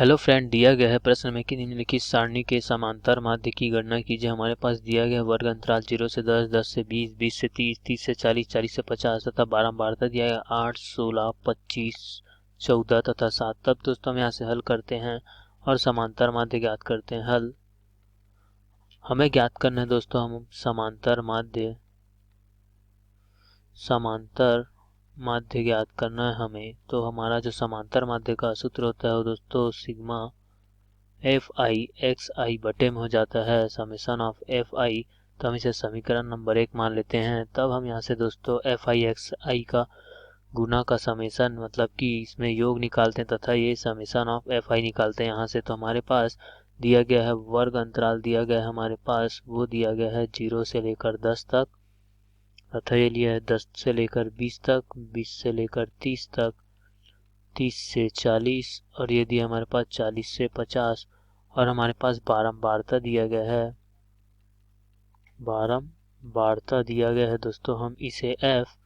Hello friend, दिया गया है प्रश्न में कि निम्नलिखित सारणी के समांतर माध्य की गणना कीजिए। हमारे पास दिया गया वर्ग अंतराल 0 से 10, 10 से 20, 20 से 30, 30 से 40, 40 से 50 तथा बारंबारता दिया गया 8, 16, 25, 14 तथा 7। तब दोस्तों हम यहाँ से हल करते हैं और समांतर माध्य ज्ञात करते हैं। हल हमें ज्ञात करना है दोस्तों, हम समांतर माध्य ज्ञात करना है हमें। तो हमारा जो समांतर माध्य का सूत्र होता है वो दोस्तों सिग्मा एफ आई एक्स आई बटे में हो जाता है समेशन ऑफ एफ आई। तो हम इसे समीकरण नंबर 1 मान लेते हैं। तब हम यहाँ से दोस्तों एफ आई एक्स आई का गुना का समेशन मतलब कि इसमें योग निकालते हैं तथा ये समेशन ऑफ एफ आई निकालते हैं यहाँ से। तो हमारे पास दिया गया है वर्ग अंतराल, दिया गया है हमारे पास, वो दिया गया है 0 से लेकर 10 तक तथा ये लिया है 10 से लेकर 20 तक, 20 से लेकर 30 तक, 30 से 40 और ये दिया हमारे पास 40 से 50 और हमारे पास बारंबारता दिया गया है। बारंबारता दिया गया है दोस्तों, हम इसे एफ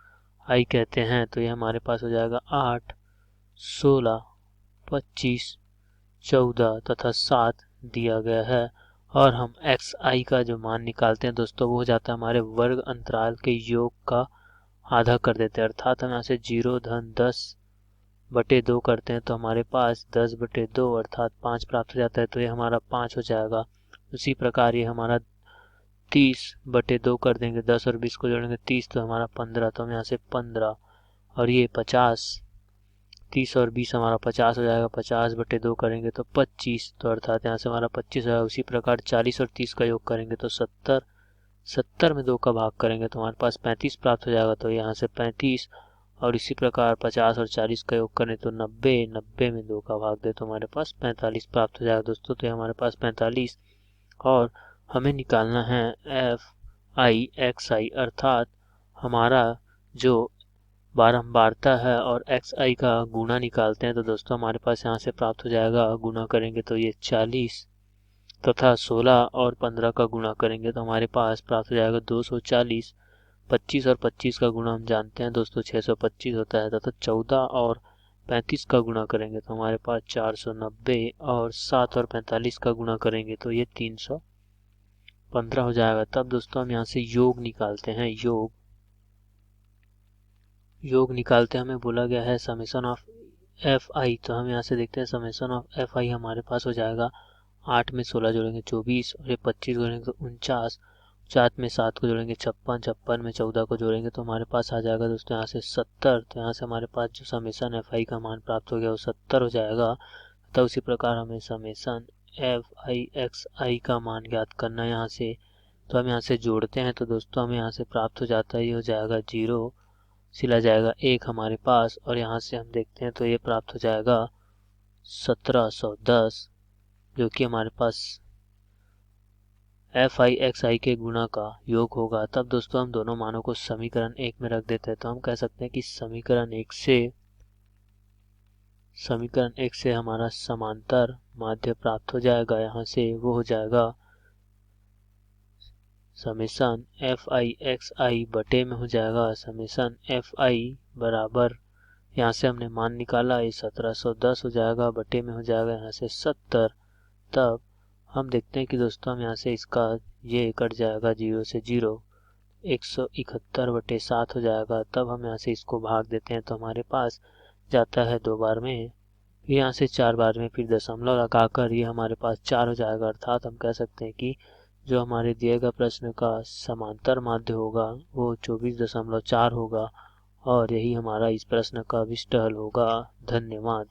आई कहते हैं। तो ये हमारे पास हो जाएगा 8, 16, 25, 14 तथा 7 दिया गया है। और हम एक्स आई का जो मान निकालते हैं दोस्तों वो हो जाता है हमारे वर्ग अंतराल के योग का आधा कर देते हैं। अर्थात हम यहाँ से 0 धन 10 बटे 2 करते हैं तो हमारे पास 10 बटे 2 अर्थात 5 प्राप्त हो जाता है। तो ये हमारा 5 हो जाएगा। उसी प्रकार ये हमारा 30 बटे 2 कर देंगे, 10 और 20 को जोड़ेंगे 30 तो हमारा 15। तो हम यहाँ से 15 और ये 50, 30 और 20 हमारा 50 हो जाएगा। 50 बटे 2 करेंगे तो 25, तो अर्थात यहाँ से हमारा 25 है। उसी प्रकार 40 और 30 का योग करेंगे तो 70, 70 में 2 का भाग करेंगे तो हमारे पास 35 प्राप्त हो जाएगा। तो यहाँ से 35 और इसी प्रकार 50 और 40 का योग करें तो 90, 90 में 2 का भाग दे तो हमारे पास 45 प्राप्त हो जाएगा दोस्तों। तो हमारे पास 45 और हमें निकालना है एफ आई एक्स आई अर्थात हमारा जो बारंबारता है और एक्स आई का गुणा निकालते हैं। तो दोस्तों हमारे पास यहाँ से प्राप्त हो जाएगा, गुणा करेंगे तो ये 40 तथा 16 और 15 का गुणा करेंगे तो हमारे पास प्राप्त हो जाएगा 240। 25 और 25 का गुणा हम जानते हैं दोस्तों 625 होता है तथा 14 और 35 का गुणा करेंगे तो हमारे पास 490 और 7 और 45 का गुणा करेंगे तो ये 315 हो जाएगा। तब दोस्तों हम यहाँ से योग निकालते हैं। योग निकालते हमें बोला गया है समेशन ऑफ एफ आई। तो हम यहाँ से देखते हैं समेशन ऑफ एफ आई हमारे पास हो जाएगा 8 में 16 जोड़ेंगे 24 और ये 25 जोड़ेंगे तो 49, 4 में 7 को जोड़ेंगे 56, 56 में 14 को जोड़ेंगे तो हमारे पास आ जाएगा दोस्तों यहाँ से 70। तो यहाँ से हमारे पास जो समेशन एफ आई का मान प्राप्त हो गया वो 70 हो जाएगा। तो उसी प्रकार हमें समेशन एफ आई एक्स आई का मान ज्ञात करना है यहाँ से। तो हम यहाँ से जोड़ते हैं तो दोस्तों हमें यहाँ से प्राप्त हो जाता है, ये हो जाएगा 0, सिला जाएगा 1 हमारे पास और यहाँ से हम देखते हैं तो ये प्राप्त हो जाएगा 1710 जो कि हमारे पास एफ आई एक्स आई के गुणा का योग होगा। तब दोस्तों हम दोनों मानों को समीकरण 1 में रख देते हैं। तो हम कह सकते हैं कि समीकरण 1 से हमारा समांतर माध्य प्राप्त हो जाएगा। यहाँ से वो हो जाएगा समेशन एफ आई एक्स आई बटे में हो जाएगा समेशन एफ आई बराबर, यहाँ से हमने मान निकाला ये 1710 हो जाएगा बटे में हो जाएगा यहाँ से 70। तब हम देखते हैं कि दोस्तों हम यहाँ से इसका ये कट जाएगा 0 से 0, 171 बटे 7 हो जाएगा। तब हम यहाँ से इसको भाग देते हैं तो हमारे पास जाता है 2 बार में, फिर यहाँ से 4 बार में, फिर दशमलव लगाकर ये हमारे पास 4 हो जाएगा। अर्थात हम कह सकते हैं कि जो हमारे दिए गए प्रश्न का समांतर माध्य होगा वो 24.4 होगा और यही हमारा इस प्रश्न का अभिष्ट हल होगा। धन्यवाद।